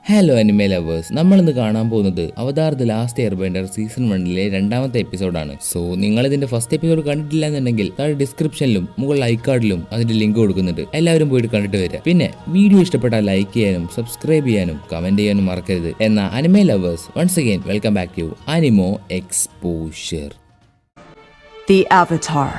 Hello anime lovers, നമ്മളിന്ന് കാണാൻ പോകുന്നത് അവതാർ ദ ലാസ്റ്റ് എയർബെൻഡർ സീസൺ 1 രണ്ടാമത്തെ എപ്പിസോഡാണ്. സോ നിങ്ങൾ ഇതിന്റെ ഫസ്റ്റ് എപ്പിസോഡ് കണ്ടിട്ടില്ല എന്നുണ്ടെങ്കിൽ താഴെ ഡിസ്ക്രിപ്ഷനിലും മുകളിൽ ഐക്കാർഡിലും അതിന്റെ ലിങ്ക് കൊടുക്കുന്നുണ്ട്. എല്ലാവരും പോയിട്ട് കണ്ടിട്ട് വരിക. പിന്നെ വീഡിയോ ഇഷ്ടപ്പെട്ടാൽ ലൈക്ക് ചെയ്യാനും സബ്സ്ക്രൈബ് ചെയ്യാനും കമന്റ് ചെയ്യാനും മറക്കരുത്. എന്നാ anime lovers, once again welcome back to animo exposure. The Avatar.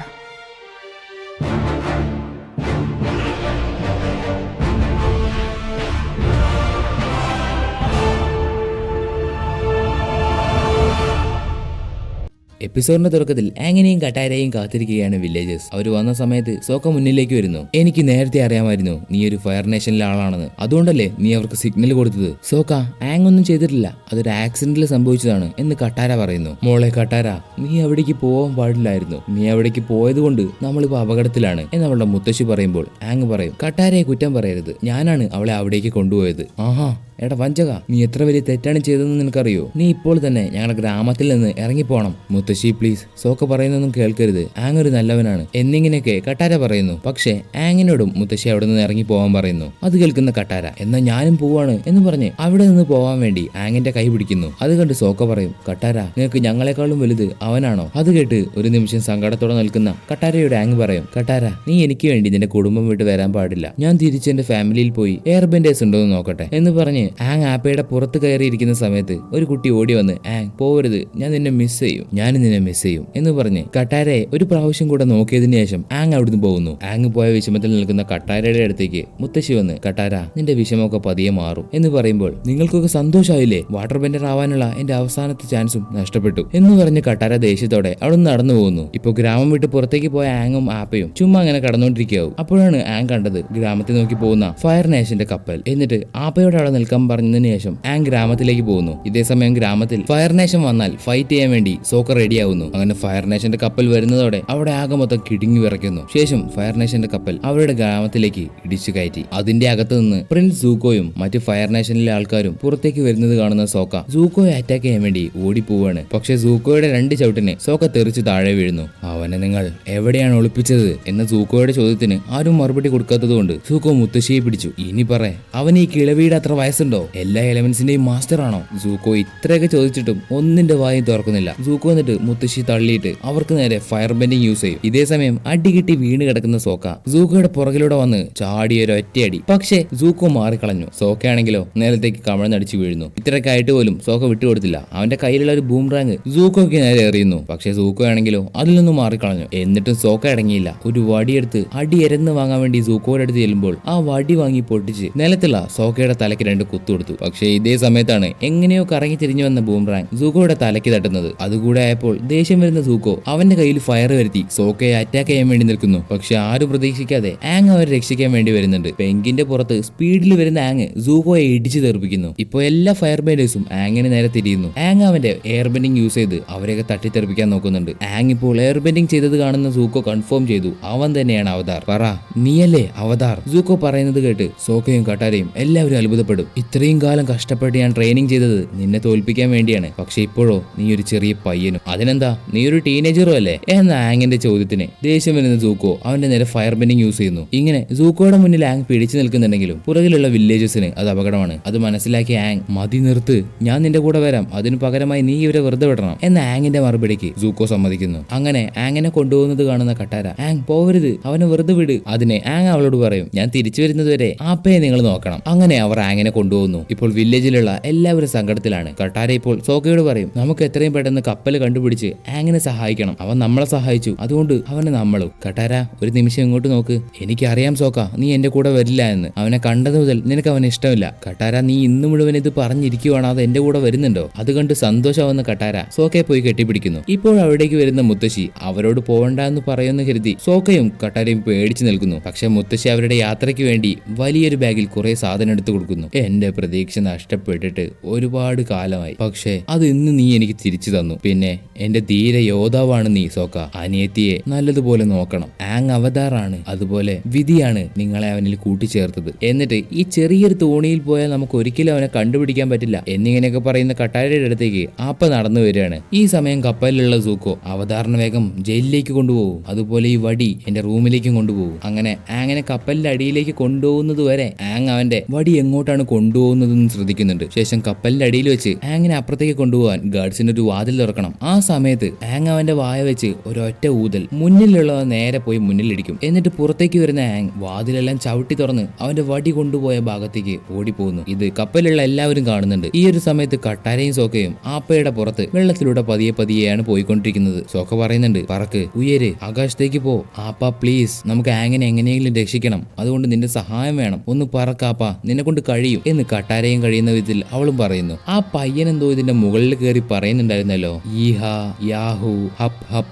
എപ്പിസോഡിന്റെ തുടക്കത്തിൽ ആങ്ങനെയും കട്ടാരയും കാത്തിരിക്കുകയാണ് വില്ലേജേഴ്സ്. അവർ വന്ന സമയത്ത് സോക്ക മുന്നിലേക്ക് വരുന്നു. എനിക്ക് നേരത്തെ അറിയാമായിരുന്നു നീ ഒരു ഫയർ നേഷനിലെ ആളാണെന്ന്, അതുകൊണ്ടല്ലേ നീ അവർക്ക് സിഗ്നൽ കൊടുത്തത്. സോക്ക, ആങ് ഒന്നും ചെയ്തിട്ടില്ല, അതൊരു ആക്സിഡന്റിൽ സംഭവിച്ചതാണ് എന്ന് കട്ടാര പറയുന്നു. മോളെ കട്ടാര, നീ അവിടേക്ക് പോകാൻ പാടില്ലായിരുന്നു, നീ അവിടേക്ക് പോയത് കൊണ്ട് നമ്മളിപ്പോ അപകടത്തിലാണ് എന്ന് അവളുടെ മുത്തശ്ശി പറയുമ്പോൾ ആങ് പറയും, കട്ടാരയെ കുറ്റം പറയരുത്, ഞാനാണ് അവളെ അവിടേക്ക് കൊണ്ടുപോയത്. ആഹാ എടാ വഞ്ചക, നീ എത്ര വലിയ തെറ്റാണ് ചെയ്തതെന്ന് നിനക്കറിയോ? നീ ഇപ്പോൾ തന്നെ ഞങ്ങളുടെ ഗ്രാമത്തിൽ നിന്ന് ഇറങ്ങിപ്പോണം. മുത്തശ്ശി പ്ലീസ്, സോക്ക പറയുന്നൊന്നും കേൾക്കരുത്, ആങ് ഒരു നല്ലവനാണ് എന്നിങ്ങനെയൊക്കെ കട്ടാര പറയുന്നു. പക്ഷേ ആങ്ങിനോടും മുത്തശ്ശി അവിടെ നിന്ന് ഇറങ്ങി പോകാൻ പറയുന്നു. അത് കേൾക്കുന്ന കട്ടാര, എന്നാ ഞാനും പോവാണ് എന്ന് പറഞ്ഞ് അവിടെ നിന്ന് പോവാൻ വേണ്ടി ആങ്ങിന്റെ കൈ പിടിക്കുന്നു. അത് കണ്ട് സോക്ക പറയും, കട്ടാര നിനക്ക് ഞങ്ങളെക്കാളും വലുത് അവനാണോ? അത് കേട്ട് ഒരു നിമിഷം സങ്കടത്തോടെ നിൽക്കുന്ന കട്ടാരയുടെ ആങ് പറയും, കട്ടാര നീ എനിക്ക് വേണ്ടി നിന്റെ കുടുംബം വിട്ട് വരാൻ പാടില്ല, ഞാൻ തിരിച്ച് എന്റെ ഫാമിലിയിൽ പോയി എയർബെൻഡേഴ്സ് ഉണ്ടോ എന്ന് നോക്കട്ടെ എന്ന് പറഞ്ഞ് ആങ് ആപ്പയുടെ പുറത്ത് കയറിയിരിക്കുന്ന സമയത്ത് ഒരു കുട്ടി ഓടി വന്ന്, ആങ് പോവരുത്, ഞാൻ നിന്നെ മിസ് ചെയ്യും, ഞാനും നിന്നെ മിസ് ചെയ്യും എന്ന് പറഞ്ഞ് കട്ടാരയെ ഒരു പ്രാവശ്യം കൂടെ നോക്കിയതിനു ശേഷം ആങ് അവിടുന്ന് പോകുന്നു. ആങ് പോയ വിഷമത്തിൽ നിൽക്കുന്ന കട്ടാരയുടെ അടുത്തേക്ക് മുത്തശ്ശി വന്ന്, കട്ടാര നിന്റെ വിഷമമൊക്കെ പതിയെ മാറും എന്ന് പറയുമ്പോൾ, നിങ്ങൾക്കൊക്കെ സന്തോഷമായില്ലേ, വാട്ടർ ബെൻഡർ ആവാനുള്ള എന്റെ അവസാനത്തെ ചാൻസും നഷ്ടപ്പെട്ടു എന്ന് പറഞ്ഞ് കട്ടാര ദേഷ്യത്തോടെ അവിടുന്ന് നടന്നു പോകുന്നു. ഇപ്പൊ ഗ്രാമം വിട്ട് പുറത്തേക്ക് പോയ ആങ്ങും ആപ്പയും ചുമ്മാ അങ്ങനെ കടന്നുകൊണ്ടിരിക്കാവും. അപ്പോഴാണ് ആങ് കണ്ടത് ഗ്രാമത്തിൽ നോക്കി പോകുന്ന ഫയർ നേഷന്റെ കപ്പൽ. എന്നിട്ട് ആപ്പയോട് അവിടെ നിൽക്കാൻ പറഞ്ഞതിന് ശേഷം ആങ് ഗ്രാമത്തിലേക്ക് പോകുന്നു. ഇതേസമയം ഗ്രാമത്തിൽ ഫയർ നേഷൻ വന്നാൽ ഫൈറ്റ് ചെയ്യാൻ വേണ്ടി സോക്ക റെഡിയാവുന്നു. അങ്ങനെ ഫയർ നേഷന്റെ കപ്പൽ വരുന്നതോടെ അവിടെ ആകെ മൊത്തം കിടുങ്ങി വിറയ്ക്കുന്നു. ശേഷം ഫയർ നേഷന്റെ കപ്പൽ അവരുടെ ഗ്രാമത്തിലേക്ക് ഇടിച്ചു കയറ്റി. അതിന്റെ അകത്ത് നിന്ന് പ്രിൻസ് സൂക്കോയും മറ്റ് ഫയർ നേഷനിലെ ആൾക്കാരും പുറത്തേക്ക് വരുന്നത് കാണുന്ന സോക്ക സൂക്കോയെ അറ്റാക്ക് ചെയ്യാൻ വേണ്ടി ഓടിപ്പോവാണ്. പക്ഷെ സൂക്കോയുടെ 2 ചവിട്ടിന് സോക്ക തെറിച്ച് താഴെ വീഴുന്നു. അവനെ നിങ്ങൾ എവിടെയാണ് ഒളിപ്പിച്ചത് എന്ന സൂക്കോയുടെ ചോദ്യത്തിന് ആരും മറുപടി കൊടുക്കാത്തത് കൊണ്ട് സൂക്കോ മുത്തശ്ശിയെ പിടിച്ചു. ഇനി പറ, അവന് ഈ കിളവിയുടെ അത്ര വയസ്സുണ്ടോ? എല്ലാ എലമെന്റ്സിന്റെയും മാസ്റ്റർ ആണോ? സൂക്കോ ഇത്രയൊക്കെ ചോദിച്ചിട്ടും ഒന്നിന്റെ വായും തുറക്കുന്നില്ല. സൂക്കോ എന്നിട്ട് മുത്തശ്ശി തള്ളിയിട്ട് അവർക്ക് നേരെ ഫയർ ബെൻഡിങ് യൂസ് ചെയ്യും. ഇതേ സമയം അടികിട്ടി വീണ് കിടക്കുന്ന സോക്ക സൂക്കോയുടെ പുറകിലൂടെ വന്ന് ചാടിയൊരു ഒറ്റയടി. പക്ഷേ സൂക്കോ മാറിക്കളഞ്ഞു. സോക്കയാണെങ്കിലോ നേരത്തേക്ക് കമഴ്ന്നടിച്ചു വീഴുന്നു. ഇത്രയൊക്കെ ആയിട്ട് പോലും സോക്ക വിട്ടുകൊടുത്തില്ല. അവന്റെ കയ്യിലുള്ള ഒരു ബൂംറാങ് സൂക്കോയ്ക്ക് നേരെ എറിയുന്നു. പക്ഷേ സൂക്കോ ആണെങ്കിലോ അതിൽ നിന്നും മാറിക്കളഞ്ഞു. എന്നിട്ടും സോക്ക അടങ്ങിയില്ല. ഒരു വടിയെടുത്ത് അടി എരന്ന് വാങ്ങാൻ വേണ്ടി സൂക്കോയുടെ അടുത്ത് ചെല്ലുമ്പോൾ ആ വടി വാങ്ങി പൊട്ടിച്ച് നിലത്തുള്ള സോക്കയുടെ തലയ്ക്ക് 2 കുത്തു കൊടുത്തു. പക്ഷേ ഇതേ സമയത്താണ് എങ്ങനെയോ കറങ്ങി തിരിഞ്ഞു വന്ന ബൂംറാങ് സൂക്കോയുടെ തലയ്ക്ക് തട്ടുന്നത്. അതുകൂടെ ആയപ്പോൾ ദേഷ്യം വരുന്ന സൂക്കോ അവന്റെ കയ്യിൽ ഫയർ വരുത്തി സോക്കയെ അറ്റാക്ക് ചെയ്യാൻ വേണ്ടി നിൽക്കുന്നു. പക്ഷെ ആരും പ്രതീക്ഷിക്കാതെ ആങ് അവരെ രക്ഷിക്കാൻ വേണ്ടി വരുന്നുണ്ട്. പെങ്കിന്റെ പുറത്ത് സ്പീഡിൽ വരുന്ന ആങ് സൂക്കോയെ ഇടിച്ചു തെറിപ്പിക്കുന്നു. ഇപ്പോൾ എല്ലാ ഫയർ ബെൻഡേഴ്സും ആങ്ങിന് നേരെ തിരിയുന്നു. ആങ് അവന്റെ എയർ ബെൻഡിങ് യൂസ് ചെയ്ത് അവരെയൊക്കെ തട്ടിത്തെറിപ്പിക്കാൻ നോക്കുന്നുണ്ട്. ആങ് ഇപ്പോൾ എയർ ബെൻഡിങ് ചെയ്തത് കാണുന്ന സൂക്കോ കൺഫേം ചെയ്തു, അവൻ തന്നെയാണ് അവതാർ. പറ, നീയല്ലേ അവതാർ? സൂക്കോ പറയുന്നത് കേട്ട് സോക്കയും കട്ടാരയും എല്ലാവരും അത്ഭുതപ്പെടും. ഇത്രയും കാലം കഷ്ടപ്പെട്ട് ഞാൻ ട്രെയിനിങ് ചെയ്തത് നിന്നെ തോൽപ്പിക്കാൻ വേണ്ടിയാണ്, പക്ഷെ ഇപ്പോഴോ നീ ഒരു ചെറിയ പയ്യനും, അതിനെന്താ നീ ഒരു ടീനേജറും അല്ലേ എന്ന ആങ്ങിന്റെ ചോദ്യത്തിന് ദേഷ്യം വരുന്ന സൂക്കോ അവന്റെ നേരെ ഫയർ ബെൻഡിങ് യൂസ് ചെയ്യുന്നു. ഇങ്ങനെ സൂക്കോയുടെ മുന്നിൽ ആങ് പിടിച്ചു നിൽക്കുന്നുണ്ടെങ്കിലും പുറകിലുള്ള വില്ലേജസിന് അത് അപകടമാണ്. അത് മനസ്സിലാക്കിയ ആങ്, മതി നിർത്ത്, ഞാൻ നിന്റെ കൂടെ വരാം, അതിനു പകരമായി നീ ഇവരെ വെറുതെ വിടണം എന്ന ആങ്ങിന്റെ മറുപടിക്ക് സൂക്കോ സമ്മതിക്കുന്നു. അങ്ങനെ ആങ്ങിനെ കൊണ്ടുപോകുന്നത് കാണുന്ന കട്ടാര, ആങ് പോവരുത്, അവനെ വെറുതെ വിട്. അതിനെ ആങ് അവളോട് പറയും, ഞാൻ തിരിച്ചു വരുന്നത് വരെ ആപ്പയെ നിങ്ങൾ നോക്കണം. അങ്ങനെ അവർ ആങ്ങിനെ കൊണ്ടുപോകുന്നു. ഇപ്പോൾ വില്ലേജിലുള്ള എല്ലാവരും സങ്കടത്തിലാണ്. കട്ടാര ഇപ്പോൾ സോക്കയോട് പറയും, നമുക്ക് എത്രയും പെട്ടെന്ന് കപ്പൽ കണ്ടുപിടിച്ച് ആങ്ങിനെ സഹായിക്കണം, അവൻ നമ്മളെ സഹായിച്ചു, അതുകൊണ്ട് അവനെ നമ്മളും. കട്ടാര ഒരു നിമിഷം ഇങ്ങോട്ട് നോക്ക്, എനിക്കറിയാം സോക്ക നീ എന്റെ കൂടെ വരില്ല എന്ന്, അവനെ കണ്ടത് മുതൽ നിനക്ക് അവനെ ഇഷ്ടമില്ല. കട്ടാര നീ ഇന്ന് മുഴുവൻ ഇത് പറഞ്ഞിരിക്കുവാണ്, അത് എന്റെ കൂടെ വരുന്നുണ്ടോ? അത് കണ്ട് സന്തോഷമാവുന്ന കട്ടാര സോക്കയെ പോയി കെട്ടിപ്പിടിക്കുന്നു. ഇപ്പോൾ അവിടേക്ക് വരുന്ന മുത്തശ്ശി അവരോട് പോവണ്ട എന്ന് പറയുന്ന കരുതി സോക്കയും കട്ടാരയും പേടിച്ചു നിൽക്കുന്നു. പക്ഷെ മുത്തശ്ശി അവരുടെ യാത്രയ്ക്ക് വേണ്ടി വലിയൊരു ബാഗിൽ കുറെ സാധനം എടുത്തു കൊടുക്കുന്നു. എന്റെ പ്രതീക്ഷ നഷ്ടപ്പെട്ടിട്ട് ഒരുപാട് കാലമായി, പക്ഷേ അത് ഇന്ന് നീ എനിക്ക് തിരിച്ചു തന്നു. പിന്നെ എന്റെ ധീര യോദ്ധാവാണ് നീ സോക്ക, അനിയത്തിയെ നല്ലതുപോലെ നോക്കണം. ആങ് അവതാറാണ്, അതുപോലെ വിധിയാണ് നിങ്ങളെ അവനിൽ കൂട്ടിച്ചേർത്തത്. എന്നിട്ട് ഈ ചെറിയൊരു തോണിയിൽ പോയാൽ നമുക്ക് ഒരിക്കലും അവനെ കണ്ടുപിടിക്കാൻ പറ്റില്ല എന്നിങ്ങനെയൊക്കെ പറയുന്ന കട്ടാരയുടെ അടുത്തേക്ക് ആപ്പ നടന്നു വരികയാണ്. ഈ സമയം കപ്പലിലുള്ള സൂക്കോ അവതാറിനെ വേഗം ജയിലിലേക്ക് കൊണ്ടുപോകും, അതുപോലെ ഈ വടി എന്റെ റൂമിലേക്കും കൊണ്ടുപോകും. അങ്ങനെ ആങ്ങിനെ കപ്പലിന്റെ അടിയിലേക്ക് കൊണ്ടുപോകുന്നത് വരെ ആങ് അവന്റെ വടി എങ്ങോട്ടാണ് കൊണ്ടുപോകുന്നതെന്ന് ശ്രദ്ധിക്കുന്നുണ്ട്. ശേഷം കപ്പലിന്റെ അടിയിൽ വെച്ച് ആങ്ങിനെ അപ്പുറത്തേക്ക് കൊണ്ടുപോകാൻ ഗാർഡ്സിന്റെ ഒരു വാതിൽ തുറക്കണം. ആ സമയത്ത് ആങ് അവന്റെ വായ വെച്ച് ഒരൊറ്റ ഊതൽ മുന്നിലുള്ളവ നേരെ പോയി മുന്നിലിടിക്കും. എന്നിട്ട് പുറത്തേക്ക് വരുന്ന ആങ് വാതിലെല്ലാം ചവിട്ടി തുറന്ന് അവന്റെ വടി കൊണ്ടുപോയ ഭാഗത്തേക്ക് ഓടിപ്പോകുന്നു. ഇത് കപ്പലിലുള്ള എല്ലാവരും കാണുന്നുണ്ട്. ഈ ഒരു സമയത്ത് കട്ടാരയും സോക്കയും ആപ്പയുടെ പുറത്ത് വെള്ളത്തിലൂടെ പതിയെയാണ് പോയിക്കൊണ്ടിരിക്കുന്നത്. സോക്ക പറയുന്നുണ്ട്, പറക്ക്, ഉയര്, ആകാശത്തേക്ക് പോ. ആപ്പ പ്ലീസ്, നമുക്ക് ആങ്ങിനെ എങ്ങനെയെങ്കിലും രക്ഷിക്കണം. അതുകൊണ്ട് നിന്റെ സഹായം വേണം. ഒന്ന് പറക്കാപ്പ, നിന്നെ കൊണ്ട് കഴിയും എന്ന് കട്ടാരയും കഴിയുന്ന വിധത്തിൽ അവളും പറയുന്നു. ആ പയ്യൻ എന്തോ ഇതിന്റെ മുകളിൽ കയറി പറയുന്നുണ്ടായിരുന്നല്ലോ, ഈഹാ യാഹു ഹപ് ഹപ്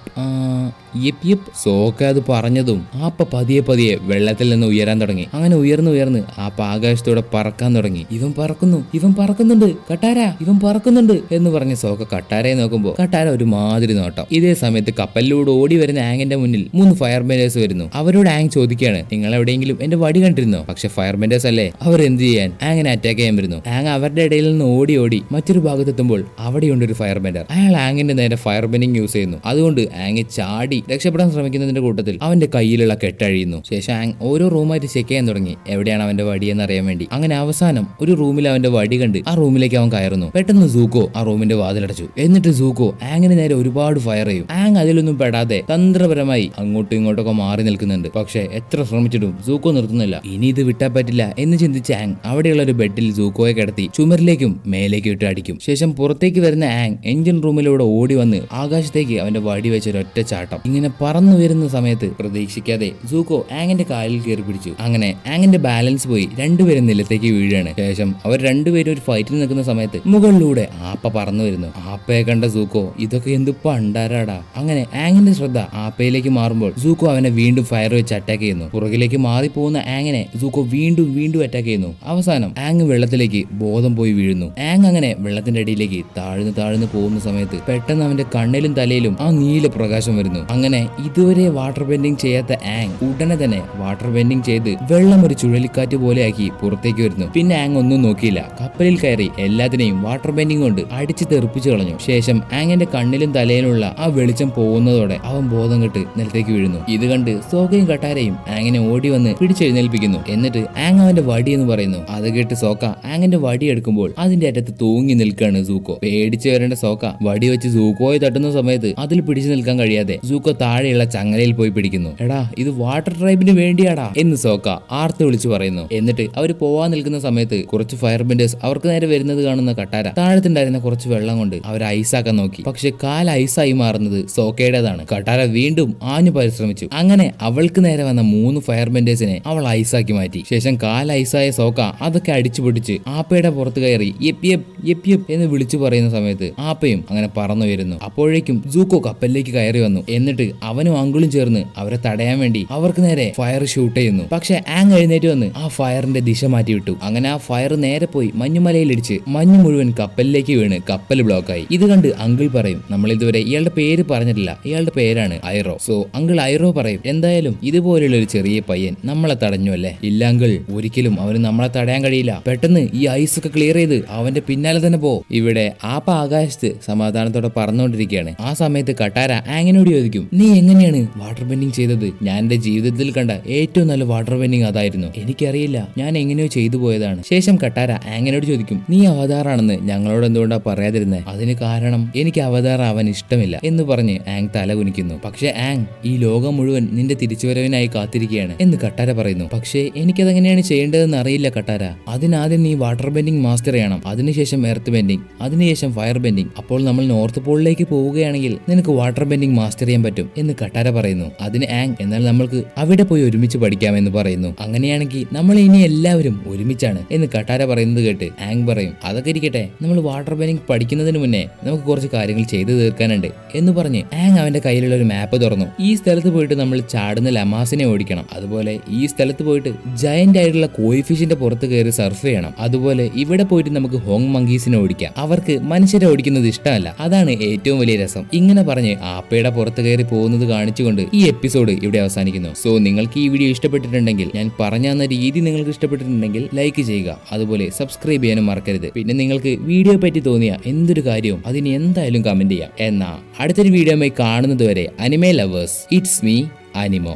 യിപ്പ് യിപ്പ്. സോക്ക അത് പറഞ്ഞതും ആപ്പ പതിയെ വെള്ളത്തിൽ നിന്ന് ഉയരാൻ തുടങ്ങി. അങ്ങനെ ഉയർന്ന് ആപ്പ ആകാശത്തോടെ പറക്കാൻ തുടങ്ങി. ഇവൻ പറക്കുന്നുണ്ട് കട്ടാര, ഇവൻ പറക്കുന്നുണ്ട് എന്ന് പറഞ്ഞ് സോക്ക കട്ടാരയെ നോക്കുമ്പോൾ കട്ടാര ഒരു മാതിരി നോട്ടം. ഇതേ സമയത്ത് കപ്പലിലൂടെ ഓടി വരുന്ന ആങ്ങിന്റെ മുന്നിൽ 3 ഫയർ ബെൻഡേഴ്സ് വരുന്നു. അവരോട് ആങ് ചോദിക്കുകയാണ്, നിങ്ങൾ എവിടെയെങ്കിലും എന്റെ വടി കണ്ടിരുന്നോ? പക്ഷെ ഫയർ ബെൻഡേഴ്സ് അല്ലേ, അവർ എന്ത് ചെയ്യാൻ? ആങ്ങിനെ അറ്റാക്ക് ചെയ്യാൻ വരുന്നു. ആങ് അവരുടെ ഇടയിൽ നിന്ന് ഓടി മറ്റൊരു ഭാഗത്തെത്തുമ്പോൾ അവിടെയുണ്ട് ഒരു ഫയർ ബെൻഡർ. അയാൾ ആങ്ങിന്റെ നേരെ ഫയർ ബെൻഡിങ് യൂസ് ചെയ്യുന്നു. അതുകൊണ്ട് ആങ് ചാടി രക്ഷപ്പെടാൻ ശ്രമിക്കുന്നതിന്റെ കൂട്ടത്തിൽ അവന്റെ കയ്യിലുള്ള കെട്ടഴിയുന്നു. ശേഷം ആങ് ഓരോ റൂമായിട്ട് ചെക്ക് ചെയ്യാൻ തുടങ്ങി, എവിടെയാണ് അവന്റെ വടി എന്ന് അറിയാൻ വേണ്ടി. അങ്ങനെ അവസാനം ഒരു റൂമിൽ അവന്റെ വടി കണ്ട് ആ റൂമിലേക്ക് അവൻ കയറുന്നു. പെട്ടെന്ന് സൂക്കോ ആ റൂമിന്റെ വാതിലടച്ചു. എന്നിട്ട് സൂക്കോ ആങ്ങിന് നേരെ ഒരുപാട് ഫയർ ചെയ്യും. ആങ് അതിലൊന്നും പെടാതെ തന്ത്രപരമായി അങ്ങോട്ടും ഇങ്ങോട്ടൊക്കെ മാറി നിൽക്കുന്നുണ്ട്. പക്ഷെ എത്ര ശ്രമിച്ചിട്ടും സൂക്കോ നിർത്തുന്നില്ല. ഇനി ഇത് വിട്ടാൻ പറ്റില്ല എന്ന് ചിന്തിച്ച ആങ് അവിടെയുള്ള ഒരു ബെഡിൽ സൂക്കോയെ കിടത്തി ചുമരിലേക്കും മേലേക്കും ഇട്ട് അടിക്കും. ശേഷം പുറത്തേക്ക് വരുന്ന ആങ് എഞ്ചിൻ റൂമിലൂടെ ഓടി വന്ന് ആകാശത്തേക്ക് അവന്റെ വടി വെച്ച ഒരൊറ്റ ചാട്ടം. ഇങ്ങനെ പറന്നു വരുന്ന സമയത്ത് പ്രതീക്ഷിക്കാതെ സൂക്കോ ആങ്ങിന്റെ കാലിൽ കയറി പിടിച്ചു. അങ്ങനെ ആങ്ങിന്റെ ബാലൻസ് പോയി രണ്ടുപേരും നിലത്തേക്ക് വീഴാണ്. ശേഷം അവർ രണ്ടുപേരും ഒരു ഫൈറ്റിൽ നിൽക്കുന്ന സമയത്ത് മുകളിലൂടെ ആപ്പ പറന്നു വരുന്നു. ആപ്പയെ കണ്ട സൂക്കോ ഇതൊക്കെ എന്ത് പണ്ടാരാടാ. അങ്ങനെ ആങ്ങിന്റെ ശ്രദ്ധ ആപ്പയിലേക്ക് മാറുമ്പോൾ സൂക്കോ അവനെ വീണ്ടും ഫയർ വെച്ച് അറ്റാക്ക് ചെയ്യുന്നു. പുറകിലേക്ക് മാറിപ്പോകുന്ന ആങ്ങിനെ സൂക്കോ വീണ്ടും അറ്റാക്ക് ചെയ്യുന്നു. അവസാനം ആങ് വെള്ളത്തിലേക്ക് ബോധം പോയി വീഴുന്നു. ആങ് അങ്ങനെ വെള്ളത്തിന്റെ അടിയിലേക്ക് താഴ്ന്നു പോകുന്ന സമയത്ത് പെട്ടെന്ന് അവന്റെ കണ്ണിലും തലയിലും ആ നീല പ്രകാശം വരുന്നു. അങ്ങനെ ഇതുവരെ വാട്ടർ ബെൻഡിങ് ചെയ്യാത്ത ആങ് ഉടനെ തന്നെ വാട്ടർ ബെൻഡിങ് ചെയ്ത് വെള്ളം ഒരു ചുഴലിക്കാറ്റ് പോലെയാക്കി പുറത്തേക്ക് വരുന്നു. പിന്നെ ആങ് ഒന്നും നോക്കിയില്ല, കപ്പലിൽ കയറി എല്ലാത്തിനെയും വാട്ടർ ബെൻഡിങ് കൊണ്ട് അടിച്ച് തെറിപ്പിച്ചു കളഞ്ഞു. ശേഷം ആങ്ങിന്റെ കണ്ണിലും തലയിലുള്ള ആ വെളിച്ചം പോകുന്നതോടെ അവൻ ബോധം കെട്ട് നിലത്തേക്ക് വീഴുന്നു. ഇത് കണ്ട് സോക്കയും കട്ടാരയും ആങ്ങിനെ ഓടി വന്ന് പിടിച്ചെഴുന്നേൽപ്പിക്കുന്നു. എന്നിട്ട് ആങ് അവന്റെ വടി എന്ന് പറയുന്നു. അത് കേട്ട് സോക്ക ആങ്ങിന്റെ വടി എടുക്കുമ്പോൾ അതിന്റെ അറ്റത്ത് തൂങ്ങി നിൽക്കുകയാണ് സൂക്കോ. പേടിച്ചു വരേണ്ട സോക്ക വടി വെച്ച് സൂക്കോയെ തട്ടുന്ന സമയത്ത് അതിൽ പിടിച്ചു നിൽക്കാൻ കഴിയാതെ സൂക്കോ താഴെയുള്ള ചങ്ങലയിൽ പോയി പിടിക്കുന്നു. എടാ, ഇത് വാട്ടർ ട്രൈബിന് വേണ്ടിയാടാ എന്ന് സോക്ക ആർത്ത് വിളിച്ചു പറയുന്നു. എന്നിട്ട് അവര് പോവാൻ നിൽക്കുന്ന സമയത്ത് കുറച്ച് ഫയർ ബെൻഡേഴ്സ് അവർക്ക് നേരെ വരുന്നത് കാണുന്ന കട്ടാര താഴത്തുണ്ടായിരുന്ന കുറച്ച് വെള്ളം കൊണ്ട് അവർ ഐസാക്കാൻ നോക്കി. പക്ഷെ കാൽ ഐസായി മാറുന്നത് സോക്കയുടേതാണ്. കട്ടാര വീണ്ടും ആഞ്ഞു പരിശ്രമിച്ചു. അങ്ങനെ അവൾക്ക് നേരെ വന്ന 3 ഫയർ ബെൻഡേഴ്സിനെ അവൾ ഐസാക്കി മാറ്റി. ശേഷം കാൽ ഐസായ സോക്ക അതൊക്കെ അടിച്ചു പൊടിച്ച് ആപ്പയുടെ പുറത്ത് കയറി യപ്പ് യപ്പ് യപ്പ് യപ്പ് എന്ന് വിളിച്ചു പറയുന്ന സമയത്ത് ആപ്പയും അങ്ങനെ പറന്നു വരുന്നു. അപ്പോഴേക്കും സൂക്കോ കപ്പലിലേക്ക് കയറി വന്നു. എന്നിട്ട് അവനും അങ്കിളും ചേർന്ന് അവരെ തടയാൻ വേണ്ടി അവർക്ക് നേരെ ഫയർ ഷൂട്ട് ചെയ്യുന്നു. പക്ഷെ ആങ് എഴുന്നേറ്റ് വന്ന് ആ ഫയറിന്റെ ദിശ മാറ്റി വിട്ടു. അങ്ങനെ ആ ഫയർ നേരെ പോയി മഞ്ഞുമലയിലിടിച്ച് മഞ്ഞ് മുഴുവൻ കപ്പലിലേക്ക് വീണ് കപ്പൽ ബ്ലോക്കായി. ഇത് കണ്ട് അങ്കിൾ പറയും, നമ്മൾ ഇതുവരെ ഇയാളുടെ പേര് പറഞ്ഞിട്ടില്ല, ഇയാളുടെ പേരാണ് ഐറോ. സോ അങ്കിൾ ഐറോ പറയും, എന്തായാലും ഇതുപോലെയുള്ള ഒരു ചെറിയ പയ്യൻ നമ്മളെ തടഞ്ഞു അല്ലേ? ഇല്ല അങ്കിൾ, ഒരിക്കലും അവന് നമ്മളെ തടയാൻ കഴിയില്ല. പെട്ടെന്ന് ഈ ഐസ് ഒക്കെ ക്ലിയർ ചെയ്ത് അവന്റെ പിന്നാലെ തന്നെ പോ. ഇവിടെ ആപ്പ ആകാശത്ത് സമാധാനത്തോടെ പറന്നുകൊണ്ടിരിക്കുകയാണ്. ആ സമയത്ത് കട്ടാര ആങ്ങിനോട് ചോദിക്കും, നീ എങ്ങനെയാണ് വാട്ടർ ബെൻഡിങ് ചെയ്തത്? ഞാൻ എന്റെ ജീവിതത്തിൽ കണ്ട ഏറ്റവും നല്ല വാട്ടർ ബെൻഡിങ് അതായിരുന്നു. എനിക്കറിയില്ല, ഞാൻ എങ്ങനെയോ ചെയ്തു പോയതാണ്. ശേഷം കട്ടാര ആങ്ങിനോട് ചോദിക്കും, നീ അവതാറാണെന്ന് ഞങ്ങളോട് എന്തുകൊണ്ടാ പറയാതിരുന്നേ? അതിന് കാരണം എനിക്ക് അവതാർ ആവാൻ ഇഷ്ടമില്ല എന്ന് പറഞ്ഞ് ആങ് തല കുനിക്കുന്നു. പക്ഷെ ആങ്, ഈ ലോകം മുഴുവൻ നിന്റെ തിരിച്ചുവരവിനായി കാത്തിരിക്കുകയാണ് എന്ന് കട്ടാര പറയുന്നു. പക്ഷേ എനിക്കതെങ്ങനെയാണ് ചെയ്യേണ്ടതെന്ന് അറിയില്ല കട്ടാര. അതിനാദ്യം നീ വാട്ടർ ബെൻഡിങ് മാസ്റ്റർ ചെയ്യണം, അതിനുശേഷം എർത്ത് ബെൻഡിങ്, അതിനുശേഷം ഫയർ ബെൻഡിങ്. അപ്പോൾ നമ്മൾ നോർത്ത് പോളിലേക്ക് പോവുകയാണെങ്കിൽ നിനക്ക് വാട്ടർ ബെൻഡിങ് മാസ്റ്റർ ചെയ്യാൻ പറ്റും എന്ന് കട്ടാര പറയുന്നു. അതിന് ആങ്, എന്നാൽ നമ്മൾക്ക് അവിടെ പോയി ഒരുമിച്ച് പഠിക്കാമെന്ന് പറയുന്നു. അങ്ങനെയാണെങ്കിൽ നമ്മൾ ഇനി എല്ലാവരും ഒരുമിച്ചാണ് എന്ന് കട്ടാര പറയുന്നത് കേട്ട് ആങ് പറയും, അതൊക്കെ ഇരിക്കട്ടെ, നമ്മൾ വാട്ടർ ബെൻഡിങ് പഠിക്കുന്നതിന് മുന്നേ നമുക്ക് കുറച്ച് കാര്യങ്ങൾ ചെയ്തു തീർക്കാനുണ്ട് എന്ന് പറഞ്ഞ് ആങ് അവന്റെ കയ്യിലുള്ള ഒരു മാപ്പ് തുറന്നു. ഈ സ്ഥലത്ത് പോയിട്ട് നമ്മൾ ചാടുന്ന ലമാസിനെ ഓടിക്കണം. അതുപോലെ ഈ സ്ഥലത്ത് പോയിട്ട് ജയന്റ് ആയിട്ടുള്ള കോയിഫിഷിന്റെ പുറത്ത് കയറി സർഫ് ചെയ്യണം. അതുപോലെ ഇവിടെ പോയിട്ട് നമുക്ക് ഹോങ് മങ്കീസിനെ ഓടിക്കാം. അവർക്ക് മനുഷ്യരെ ഓടിക്കുന്നത് ഇഷ്ടമല്ല, അതാണ് ഏറ്റവും വലിയ രസം. ഇങ്ങനെ പറഞ്ഞ് ആപ്പയുടെ പുറത്ത് കയറി പോകുന്നത് കാണിച്ചുകൊണ്ട് ഈ എപ്പിസോഡ് ഇവിടെ അവസാനിക്കുന്നു. സോ നിങ്ങൾക്ക് ഈ വീഡിയോ ഇഷ്ടപ്പെട്ടിട്ടുണ്ടെങ്കിൽ, ഞാൻ പറഞ്ഞു തന്ന രീതി നിങ്ങൾക്ക് ഇഷ്ടപ്പെട്ടിട്ടുണ്ടെങ്കിൽ ലൈക്ക് ചെയ്യുക. അതുപോലെ സബ്സ്ക്രൈബ് ചെയ്യാനും മറക്കരുത്. പിന്നെ നിങ്ങൾക്ക് വീഡിയോ പറ്റി തോന്നിയ എന്തൊരു കാര്യവും അതിന് എന്തായാലും കമന്റ് ചെയ്യാം. എന്നാ അടുത്തൊരു വീഡിയോയുമായി കാണുന്നത് വരെ അനിമേ ലവേഴ്സ്, ഇറ്റ്സ് മീ അനിമോ.